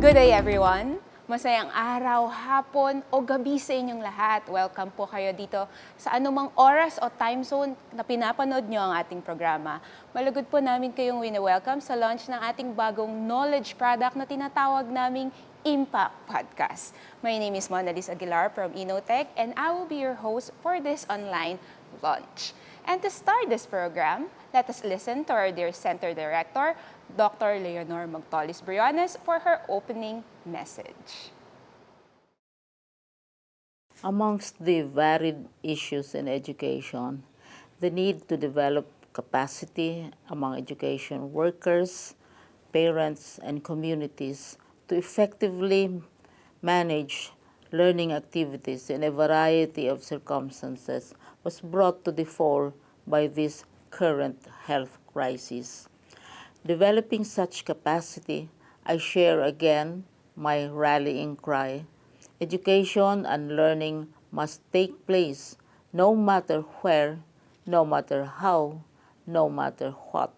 Good day everyone! Masayang araw, hapon o gabi sa inyong lahat. Welcome po kayo dito sa anumang oras o time zone na pinapanood nyo ang ating programa. Malugod po namin kayong wini-welcome sa launch ng ating bagong knowledge product na tinatawag naming Impact Podcast. My name is Mona Lisa Aguilar from Innotech and I will be your host for this online launch. And to start this program, let us listen to our dear Center Director, Dr. Leonor Magtolis-Briones, for her opening message. Amongst the varied issues in education, the need to develop capacity among education workers, parents, and communities to effectively manage learning activities in a variety of circumstances was brought to the fore by this current health crisis. Developing such capacity, I share again my rallying cry. Education and learning must take place no matter where, no matter how, no matter what.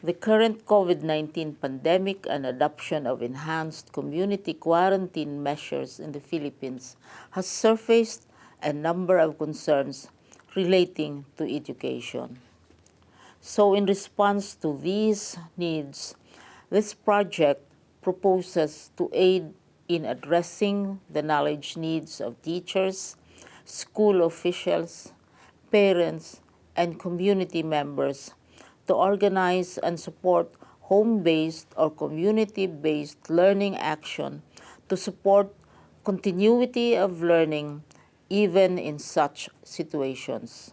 The current COVID-19 pandemic and adoption of enhanced community quarantine measures in the Philippines has surfaced a number of concerns relating to education. So in response to these needs, this project proposes to aid in addressing the knowledge needs of teachers, school officials, parents, and community members to organize and support home-based or community-based learning action to support continuity of learning even in such situations.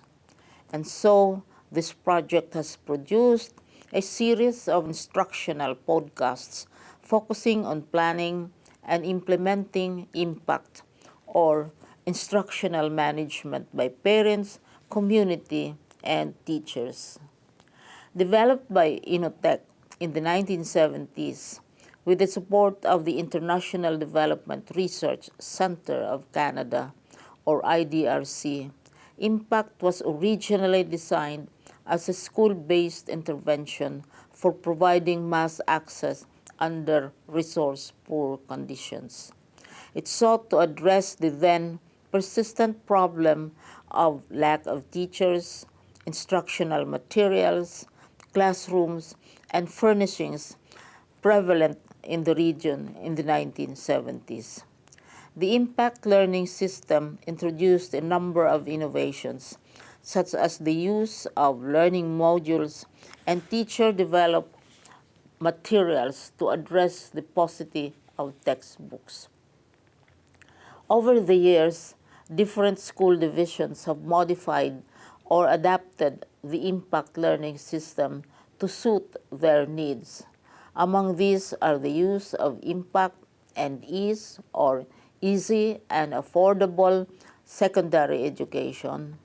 And so, this project has produced a series of instructional podcasts focusing on planning and implementing impact or instructional management by parents, community, and teachers. Developed by Innotech in the 1970s with the support of the International Development Research Center of Canada, or IDRC, Impact was originally designed as a school-based intervention for providing mass access under resource-poor conditions. It sought to address the then persistent problem of lack of teachers, instructional materials, classrooms, and furnishings prevalent in the region in the 1970s. The Impact Learning System introduced a number of innovations, such as the use of learning modules and teacher-developed materials to address the paucity of textbooks. Over the years, different school divisions have modified or adapted the Impact Learning System to suit their needs. Among these are the use of Impact and Ease, or Easy and Affordable Secondary Education,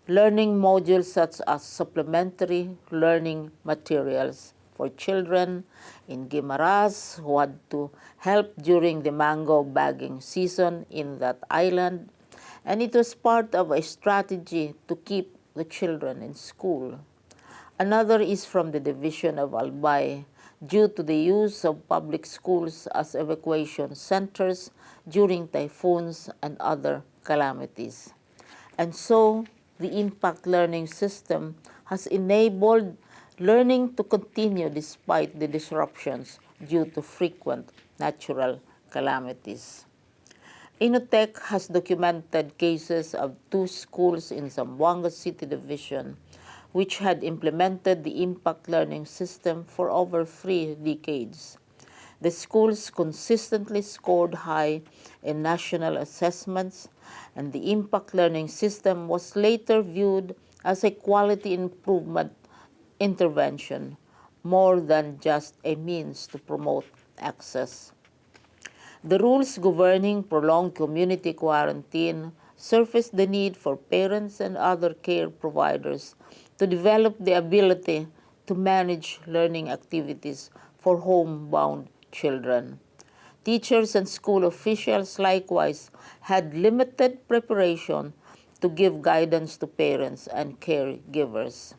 learning modules such as supplementary learning materials for children in Guimaras who had to help during the mango bagging season in that island, and it was part of a strategy to keep the children in school. Another is from the division of Albay due to the use of public schools as evacuation centers during typhoons and other calamities. And so, the Impact Learning System has enabled learning to continue despite the disruptions due to frequent natural calamities. Innotech has documented cases of 2 schools in Zamboanga City Division which had implemented the Impact Learning System for over 3 decades. The schools consistently scored high in national assessments, and the Impact Learning System was later viewed as a quality improvement intervention more than just a means to promote access. The rules governing prolonged community quarantine surfaced the need for parents and other care providers to develop the ability to manage learning activities for homebound children. Teachers and school officials likewise had limited preparation to give guidance to parents and caregivers.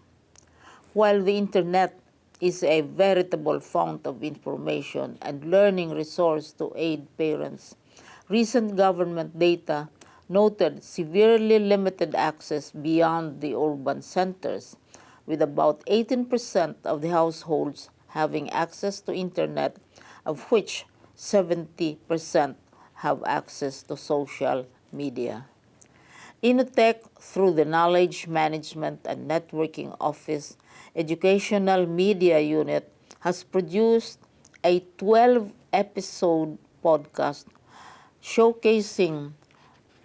While the internet is a veritable fount of information and learning resource to aid parents. Recent government data noted severely limited access beyond the urban centers, with about 18% of the households having access to internet, of which 70% have access to social media. Innotech, through the Knowledge Management and Networking Office Educational Media Unit, has produced a 12-episode podcast showcasing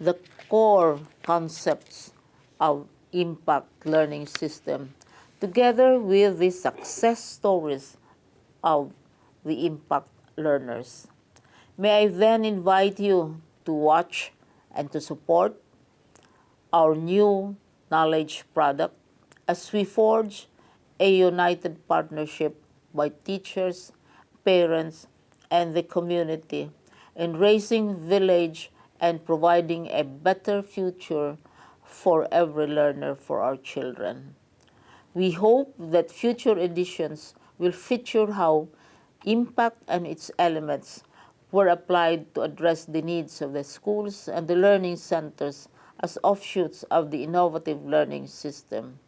the core concepts of Impact Learning System, together with the success stories of the Impact learners. May I then invite you to watch and to support our new knowledge product as we forge a united partnership by teachers, parents, and the community in raising village and providing a better future for every learner for our children. We hope that future editions will feature how impact and its elements were applied to address the needs of the schools and the learning centers as offshoots of the innovative learning system.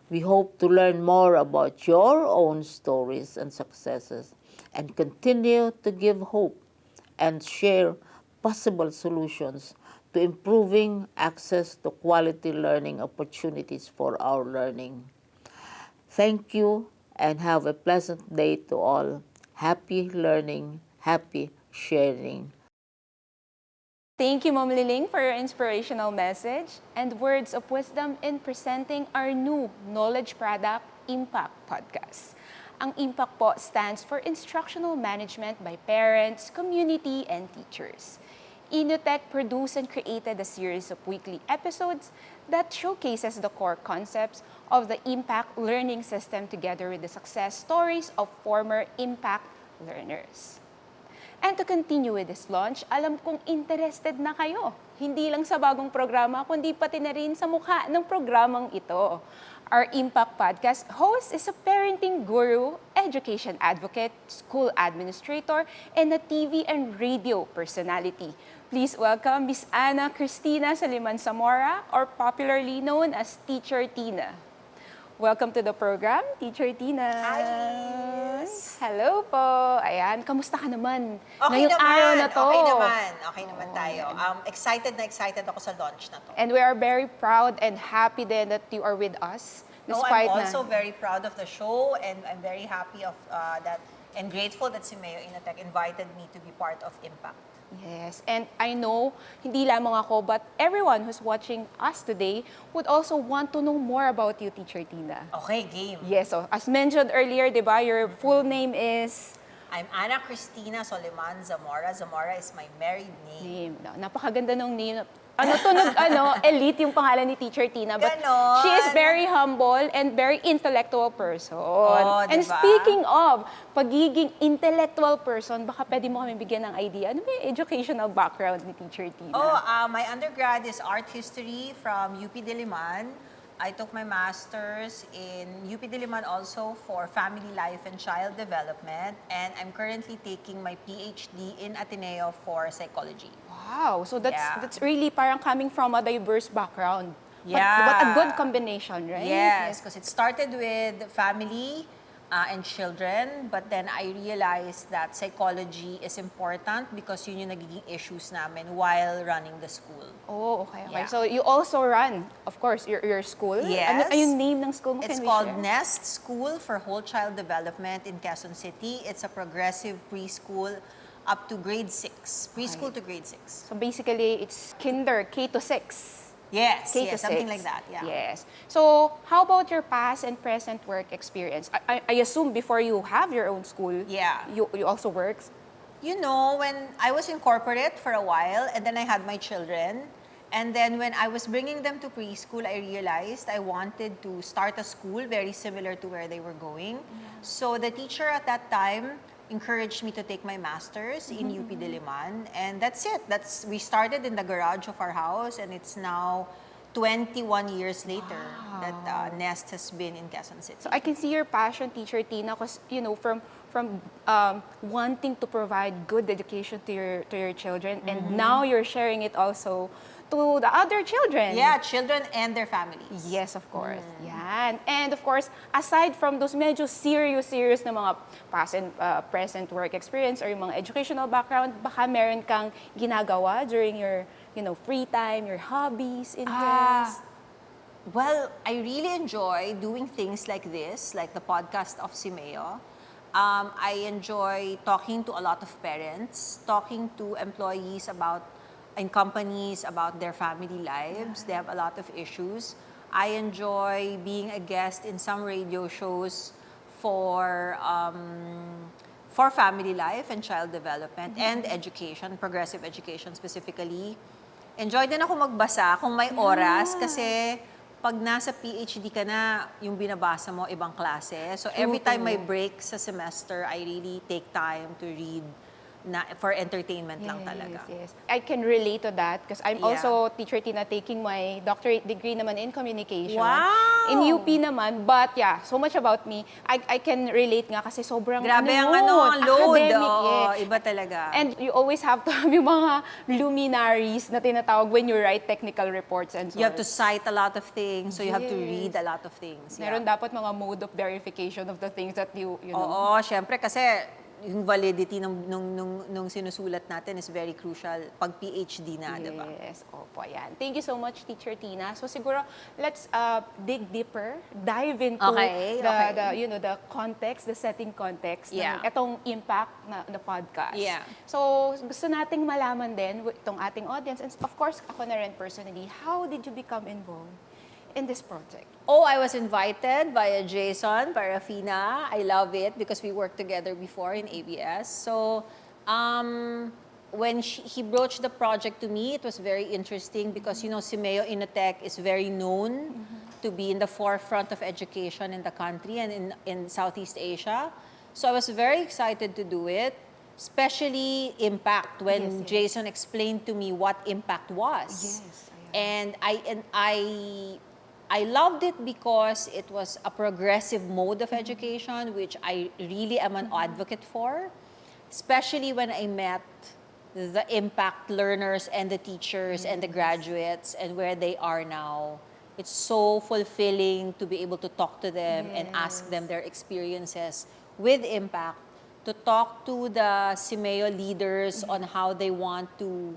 We hope to learn more about your own stories and successes and continue to give hope and share possible solutions to improving access to quality learning opportunities for our learning. Thank you and have a pleasant day to all. Happy learning, happy sharing. Thank you, Mom Liling, for your inspirational message and words of wisdom in presenting our new knowledge product, Impact Podcast. Ang Impact po stands for Instructional Management by parents, community, and teachers. Innotech produced and created a series of weekly episodes that showcases the core concepts of the Impact learning system together with the success stories of former Impact learners. And to continue with this launch, alam kong interested na kayo. Hindi lang sa bagong programa, kundi pati na rin sa mukha ng programang ito. Our Impact Podcast host is a parenting guru, education advocate, school administrator, and a TV and radio personality. Please welcome Miss Ana Cristina Saliman Zamora, or popularly known as Teacher Tina. Welcome to the program, Teacher Tina. Hi, Liz. Hello po. Ayan, kamusta ka naman? Okay Ngayong naman, araw na to. Okay naman tayo. Excited na excited ako sa launch na to. And we are very proud and happy then that you are with us. No, I'm also very proud of the show, and I'm very happy of that and grateful that SEAMEO INNOTECH invited me to be part of Impact. Yes, and I know, hindi lamang ako, but everyone who's watching us today would also want to know more about you, Teacher Tina. Okay, game. Yes, so as mentioned earlier, di ba, your full name is... I'm Ana Cristina Soliman Zamora. Zamora is my married name. Napakaganda ng name. Tunog, elite yung pangalan ni Teacher Tina. But Ganon. she is very humble and very intellectual person. Oh, And diba? speaking of pagiging intellectual person, baka pwede mo kami bigyan ng idea. Ano ba yung educational background ni Teacher Tina? My undergrad is art history from UP Diliman. I took my master's in UP Diliman also for family life and child development. And I'm currently taking my PhD in Ateneo for psychology. Wow, so that's really parang coming from a diverse background. Yeah. But a good combination, right? Yes, because it started with family and children, but then I realized that psychology is important because yun yung nagiging issues namin while running the school. Oh, okay. Yeah. So you also run, of course, your school? Yes. Ano yung name ng school mo? It's Can we called share? Nest School for Whole Child Development in Quezon City. It's a progressive preschool up to grade 6. Preschool to grade 6. So basically, it's kinder, K to 6. Yes, K to yes, something 6. like that, yeah. Yes. So how about your past and present work experience? I assume before you have your own school, Yeah. you also work? You know, when I was in corporate for a while, and then I had my children, and then when I was bringing them to preschool, I realized I wanted to start a school very similar to where they were going. So the teacher at that time encouraged me to take my master's in UP Diliman, and that's it. We started in the garage of our house, and it's now 21 years later that Nest has been in Quezon City. So I can see your passion, Teacher Tina, because from wanting to provide good education to your children, and now you're sharing it also to the other children. Yeah, children and their families. Yes, of course. Yan. And of course, aside from those medyo serious na mga past and present work experience or yung mga educational background, baka meron kang ginagawa during your free time, your hobbies, interests. Well, I really enjoy doing things like this, like the podcast of SEAMEO. I enjoy talking to a lot of parents, talking to employees in companies about their family lives. They have a lot of issues. I enjoy being a guest in some radio shows for family life and child development and education, progressive education specifically. Enjoy din ako magbasa kung may oras kasi pag nasa PhD ka na, yung binabasa mo ibang klase. So every time may break sa semester, I really take time to read na for entertainment lang talaga. Yes. I can relate to that because I'm also, Teacher Tina, taking my doctorate degree naman in communication. Wow! In UP naman. But yeah, so much about me. I can relate nga kasi sobrang Grabe ang load. academic. Iba talaga. And you always have to have yung mga luminaries na tinatawag when you write technical reports and so on. You have to cite a lot of things, so you have to read a lot of things. Meron dapat mga mode of verification of the things that you know. Oo, syempre kasi yung validity nung sinusulat natin is very crucial pag PhD na, di ba? Yes, opo, yan. Thank you so much, Teacher Tina. So siguro, let's dig deeper, dive into the context, the setting context ng itong impact na podcast. Yeah. So gusto nating malaman din itong ating audience, and of course, ako na rin personally, how did you become involved in this project? Oh, I was invited by Jason Parafina. I love it because we worked together before in ABS. So, when he broached the project to me, it was very interesting because, SEAMEO INNOTECH is very known to be in the forefront of education in the country and in Southeast Asia. So I was very excited to do it, especially impact when Jason explained to me what impact was. Yes. And I loved it because it was a progressive mode of education, which I really am an advocate for, especially when I met the impact learners and the teachers and the graduates and where they are now. It's so fulfilling to be able to talk to them and ask them their experiences with impact, to talk to the SEAMEO leaders on how they want to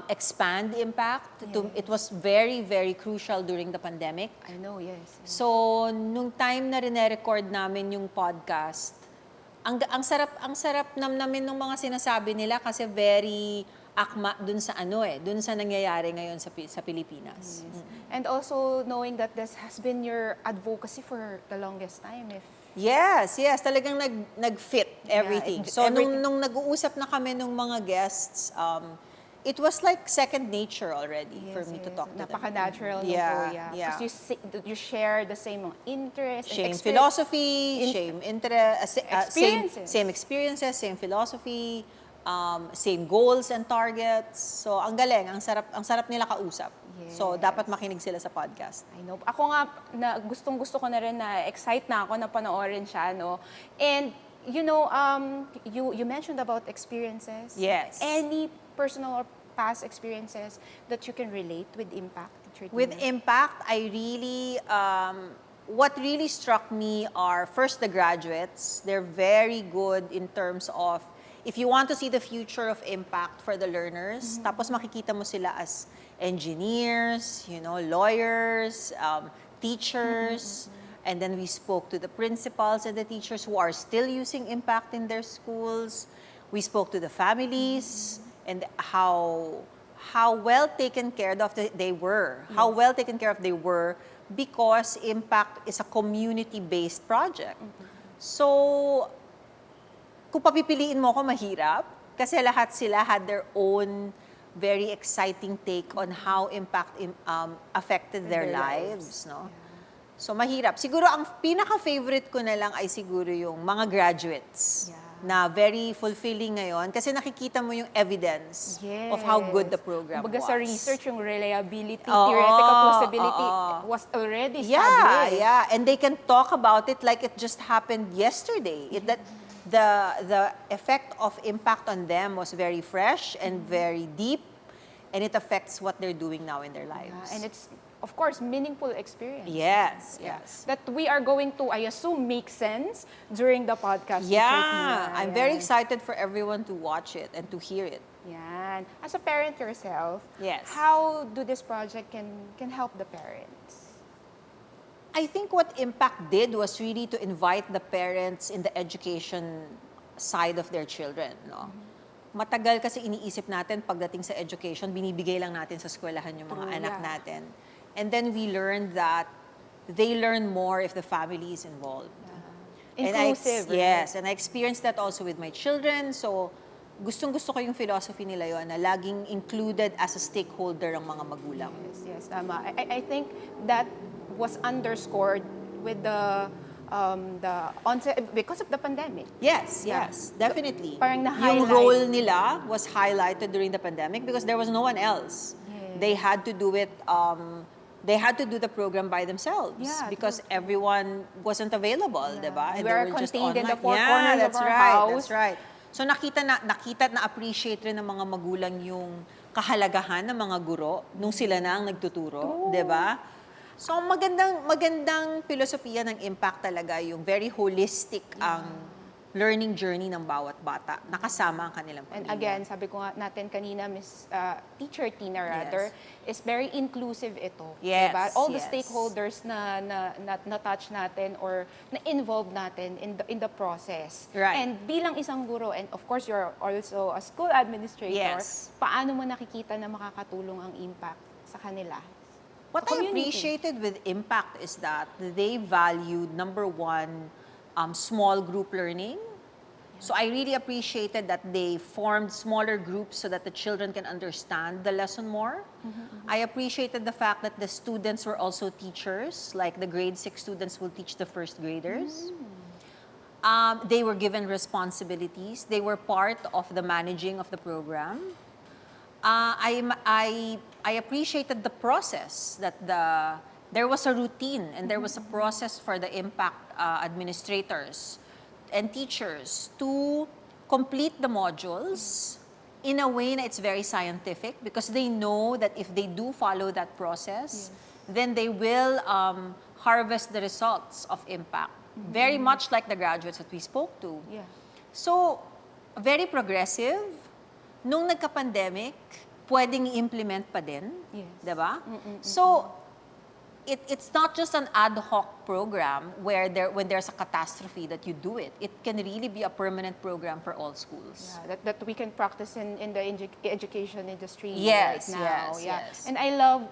expand impact. It was very, very crucial during the pandemic. I know, yes. So, nung time na rin-record namin yung podcast, ang sarap namnamin ng mga sinasabi nila kasi very akma dun sa dun sa nangyayari ngayon sa Pilipinas. Yes. And also knowing that this has been your advocacy for the longest time. Yes, talagang nag-fit everything. So, everything. nung nag-uusap na kami ng mga guests, it was like second nature already for me to talk to them. Napaka-natural na po, Because you share the same interests and Same philosophy, same interest, same experiences, same philosophy, same goals and targets. So, ang galing, ang sarap nila kausap. So, dapat makinig sila sa podcast. I know. Ako nga, gustong-gusto ko na rin na excite na ako na panoorin siya, no? And, you mentioned about experiences. Yes. Any personal or past experiences that you can relate with impact? With impact, I really, what really struck me are first the graduates. They're very good in terms of, if you want to see the future of impact for the learners, tapos makikita mo sila as engineers, lawyers, teachers, and then we spoke to the principals and the teachers who are still using impact in their schools. We spoke to the families and how well taken care of they were. How well taken care of they were because impact is a community-based project. So, kung papipiliin mo ako, mahirap. Kasi lahat sila had their own very exciting take on how impact affected their lives, no? So, mahirap. Siguro, ang pinaka-favorite ko na lang ay siguro yung mga graduates. na very fulfilling ngayon kasi nakikita mo yung evidence of how good the program Kumbaga was. sa research, yung reliability, Oo, theoretical plausibility oo. was already Yeah, established. yeah. And they can talk about it like it just happened yesterday. That the effect of impact on them was very fresh and very deep, and it affects what they're doing now in their lives. And it's, of course, meaningful experience. Yes, Yeah. yes. That we are going to, I assume, make sense during the podcast. Yeah, Teacher Tina. I'm very Yan. excited for everyone to watch it and to hear it. Yan. As a parent yourself, Yes. how do this project can help the parents? I think what Impact did was really to invite the parents in the education side of their children. No? Matagal kasi iniisip natin pagdating sa education, binibigay lang natin sa eskwelahan yung mga True, anak yeah. natin. And then we learned that they learn more if the family is involved. And Inclusive. right? Yes, and I experienced that also with my children. So, gustong-gusto ko yung philosophy nila yon na laging included as a stakeholder ang mga magulang. Yes, tama. I think that was underscored with the onset because of the pandemic. Yes, Yeah. yes, definitely. Parang Yung na-highlight. role nila was highlighted during the pandemic because there was no one else. Yes. They had to do it, they had to do the program by themselves Yeah, because everyone wasn't available, diba? And We they are were just contained in the online. four Yeah, corners of that's our right, house. That's right. So nakita na appreciate rin ng mga magulang yung kahalagahan ng mga guro nung sila na ang nagtuturo, 'di ba? So magandang filosofiya ng Impact talaga yung very holistic ang learning journey ng bawat bata. Nakasama ang kanilang And pamilya. again, sabi ko nga natin kanina, Teacher Tina rather, is very inclusive ito. Yes, diba? All the yes. stakeholders na touch natin or na-involve natin in the process. Right. And bilang isang guro, and of course you're also a school administrator, Yes. paano mo nakikita na makakatulong ang impact sa kanila? What Sa I community. appreciated with Impact is that they valued, number one, small group learning. So I really appreciated that they formed smaller groups so that the children can understand the lesson more. I appreciated the fact that the students were also teachers, like the grade 6 students will teach the first graders. They were given responsibilities. They were part of the managing of the program. I appreciated the process that there was a routine and there was a process for the Impact administrators and teachers to complete the modules in a way that it's very scientific because they know that if they do follow that process, then they will harvest the results of Impact. Very much like the graduates that we spoke to. Yeah. So, very progressive. Nung nagka-pandemic, pwedeng i-implement pa din. Yes. Diba? So, it's not just an ad hoc program where when there's a catastrophe that you do it. It can really be a permanent program for all schools. Yeah, that we can practice in the education industry Yes, right now. yes, Yeah. yes. And I love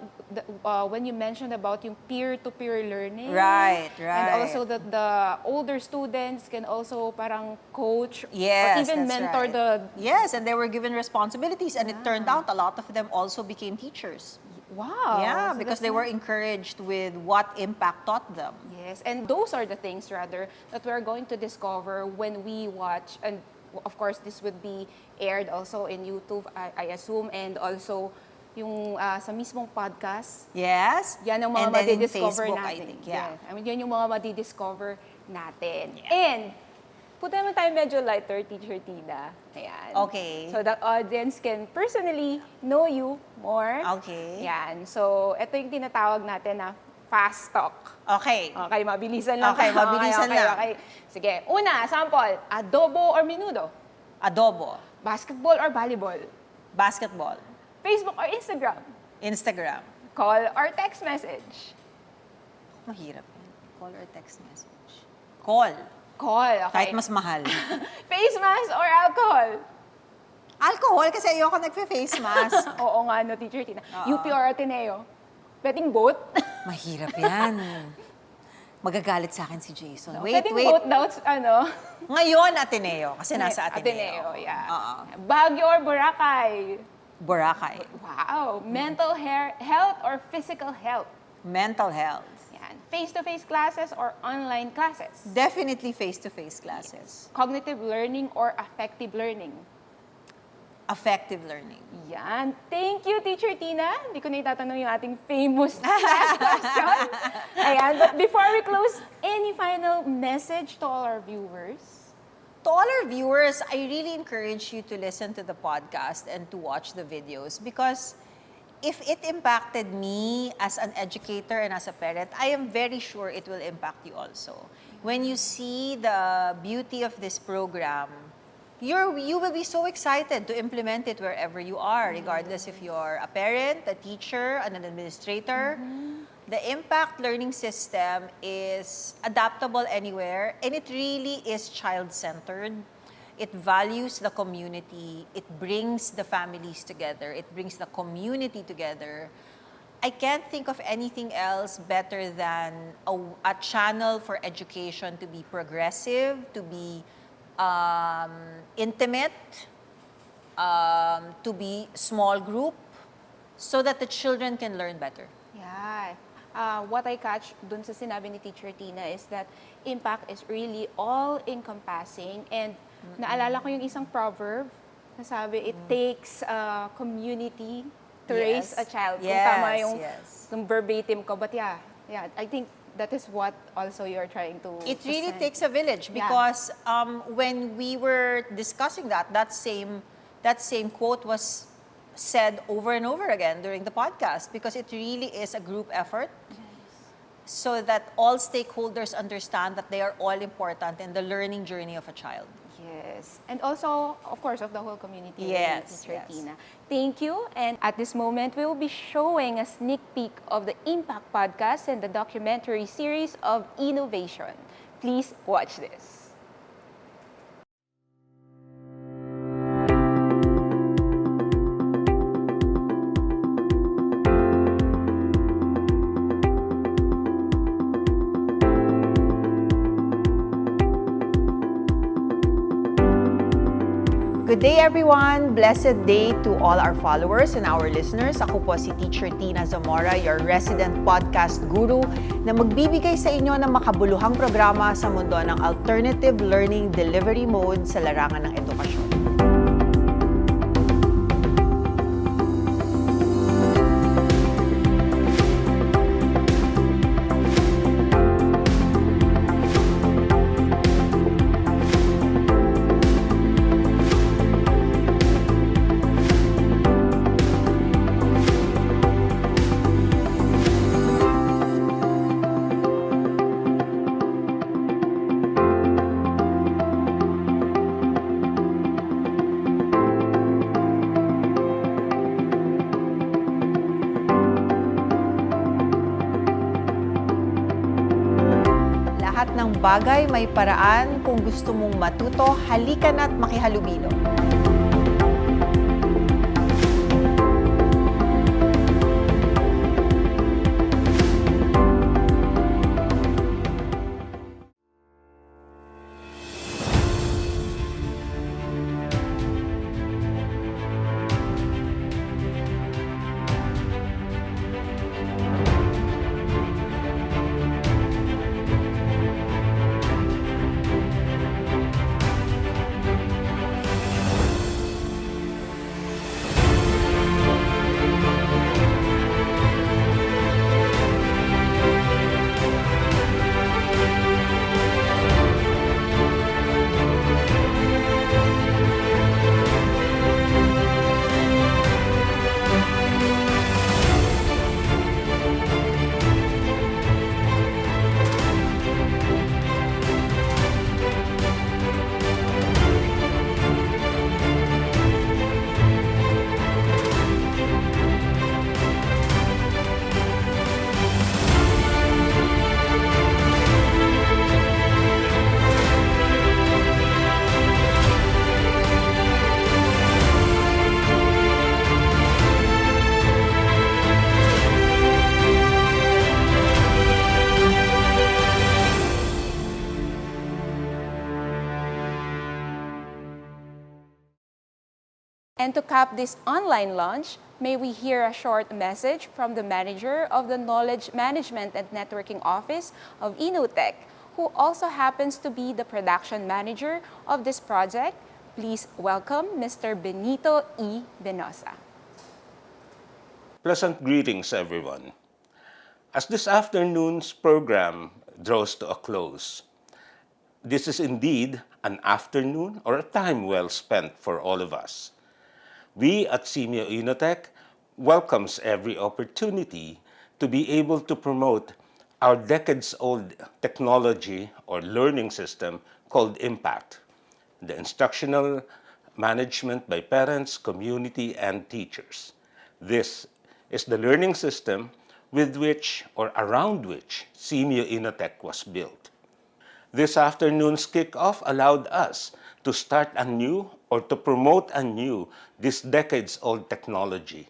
when you mentioned about yung peer-to-peer learning. Right, And right. also that the older students can also parang coach Yes, or even that's mentor right. the... Yes, and they were given responsibilities, and it turned out a lot of them also became teachers. Wow. Yeah, So because that's they were encouraged with what Impact taught them. Yes, and those are the things rather that we're going to discover when we watch, and of course this would be aired also in YouTube, I assume, and also yung sa mismong podcast. Yes. Yan ang mga And then in madidiscover Facebook, natin. I think, yeah. Yes. I mean, yan yung mga madidiscover natin. And, punta naman tayo medyo lighter, Teacher Tina. Ayan. Okay. So, the audience can personally know you more. Okay. Yan. So, ito yung tinatawag natin na fast talk. Okay. Okay, mabilisan lang. Okay, mabilisan lang. Okay. Sige. Una, sample. Adobo or menudo? Adobo. Basketball or volleyball? Basketball. Facebook or Instagram? Instagram. Call or text message? Mahirap yan. Call or text message. Call. Call, okay. Kahit mas mahal. Face mask or alcohol? Alcohol kasi ayoko nagpe-face mask. Oo nga, no, Teacher Tina. Oo. UP or Ateneo? Pwedeng both? Mahirap yan. Magagalit sa akin si Jason. Wait, Pwedeng wait. both daw, ano? Ngayon, Ateneo. Kasi nasa Ateneo. Ateneo, yeah. Oo. Baguio or Boracay? Boracay. Wow. Mental health or physical health? Mental health. Yan. Face-to-face classes or online classes? Definitely face-to-face classes. Cognitive learning or affective learning? Affective learning. Yan. Thank you, Teacher Tina. Hindi ko na itatanong yung ating famous last question. Ayan. But before we close, any final message to all our viewers? To all our viewers, I really encourage you to listen to the podcast and to watch the videos because if it impacted me as an educator and as a parent, I am very sure it will impact you also. When you see the beauty of this program, you will be so excited to implement it wherever you are, regardless if you're a parent, a teacher, an administrator. The impact learning system is adaptable anywhere, and it really is child-centered. It values the community. It brings the families together. It brings the community together. I can't think of anything else better than a channel for education to be progressive, to be intimate, to be small group, so that the children can learn better. Yeah. What I catch dun sa sinabi ni Teacher Tina is that impact is really all-encompassing, and naalala ko yung isang proverb na sabi, it takes a community to raise a child. Kung tama yung verbatim ko. But yeah, I think that is what also you're trying to It really send. takes a village because when we were discussing that same quote was said over and over again during the podcast because it really is a group effort so that all stakeholders understand that they are all important in the learning journey of a child. Yes. And also, of course, of the whole community. Yes, Teacher yes. Tina. Thank you. And at this moment, we will be showing a sneak peek of the Impact Podcast and the documentary series of innovation. Please watch this. Good day everyone! Blessed day to all our followers and our listeners. Ako po si Teacher Tina Zamora, your resident podcast guru na magbibigay sa inyo ng makabuluhang programa sa mundo ng alternative learning delivery mode sa larangan ng edukasyon. Lahat ng bagay may paraan. Kung gusto mong matuto, halika na't makihalubilo. And to cap this online launch, May we hear a short message from the manager of the Knowledge Management and Networking Office of INNOTECH, who also happens to be the production manager of this project. Please welcome Mr. Benito E. Benosa. Pleasant greetings, everyone. As this afternoon's program draws to a close, this is indeed an afternoon or a time well spent for all of us. We at SEAMEO INNOTECH welcomes every opportunity to be able to promote our decades-old technology or learning system called IMPACT, the Instructional Management by Parents, Community, and Teachers. This is the learning system with which or around which SEAMEO INNOTECH was built. This afternoon's kickoff allowed us to start anew or to promote anew this decades-old technology.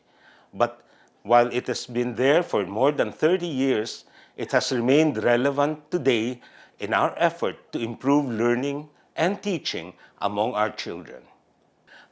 But while it has been there for more than 30 years, it has remained relevant today in our effort to improve learning and teaching among our children.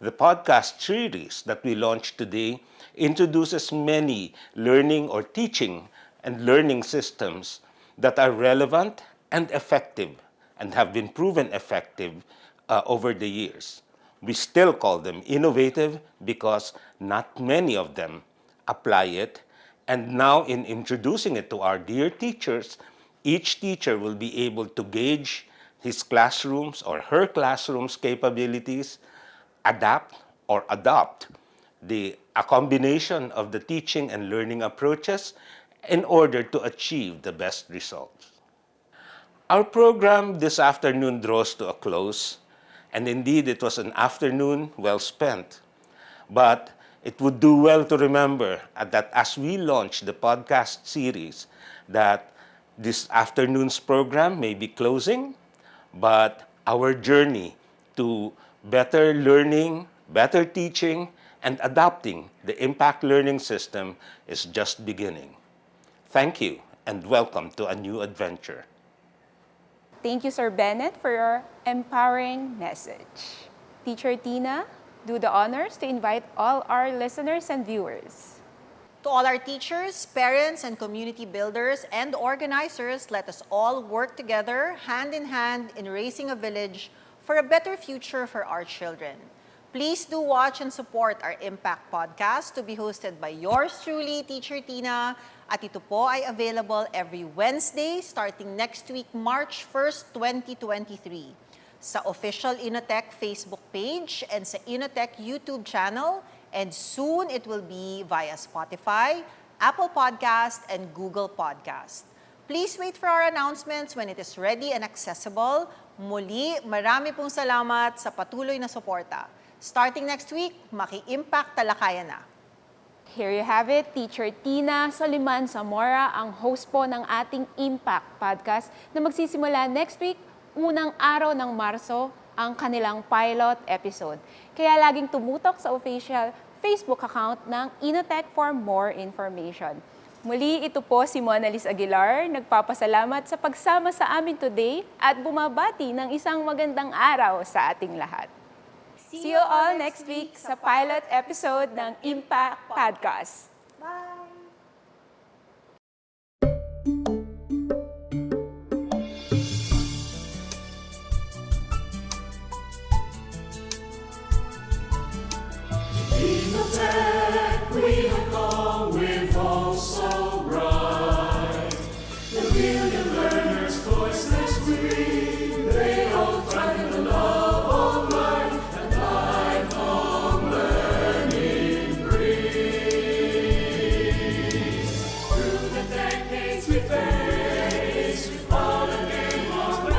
The podcast series that we launched today introduces many learning or teaching and learning systems that are relevant and effective and have been proven effective over the years. We still call them innovative because not many of them apply it. And now in introducing it to our dear teachers, each teacher will be able to gauge his classroom's or her classroom's capabilities, adapt or adopt a combination of the teaching and learning approaches in order to achieve the best results. Our program this afternoon draws to a close, and indeed it was an afternoon well spent. But it would do well to remember that as we launch the podcast series, that this afternoon's program may be closing, but our journey to better learning, better teaching, and adopting the IMPACT learning system is just beginning. Thank you, and welcome to a new adventure. Thank you, Sir Bennett, for your empowering message. Teacher Tina, do the honors to invite all our listeners and viewers. To all our teachers, parents, and community builders and organizers, let us all work together, hand in hand, in raising a village for a better future for our children. Please do watch and support our IMPACT podcast to be hosted by yours truly, Teacher Tina. At ito po ay available every Wednesday starting next week, March 1st, 2023. Sa official INNOTECH Facebook page and sa INNOTECH YouTube channel, and soon it will be via Spotify, Apple Podcast, and Google Podcast. Please wait for our announcements when it is ready and accessible. Muli, marami pong salamat sa patuloy na suporta. Starting next week, maki-impact talakayan na. Here you have it, Teacher Tina Soliman Zamora, ang host po ng ating IMPACT podcast na magsisimula next week, unang araw ng Marso, ang kanilang pilot episode. Kaya laging tumutok sa official Facebook account ng INNOTECH for more information. Muli, ito po si Mona Liz Aguilar, nagpapasalamat sa pagsama sa amin today at bumabati ng isang magandang araw sa ating lahat. See you all next week sa pilot episode ng IMPACT Podcast. Bye! INNOTECH, we have come with hope so bright. The million learners, voiceless free, they all thrive in the love of life, and lifelong learning breeze. Through the decades we face, we fall and gain our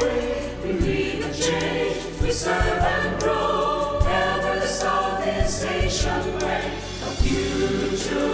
way. We lead the change, we serve and grow. Ever the Southeast Asian way, a future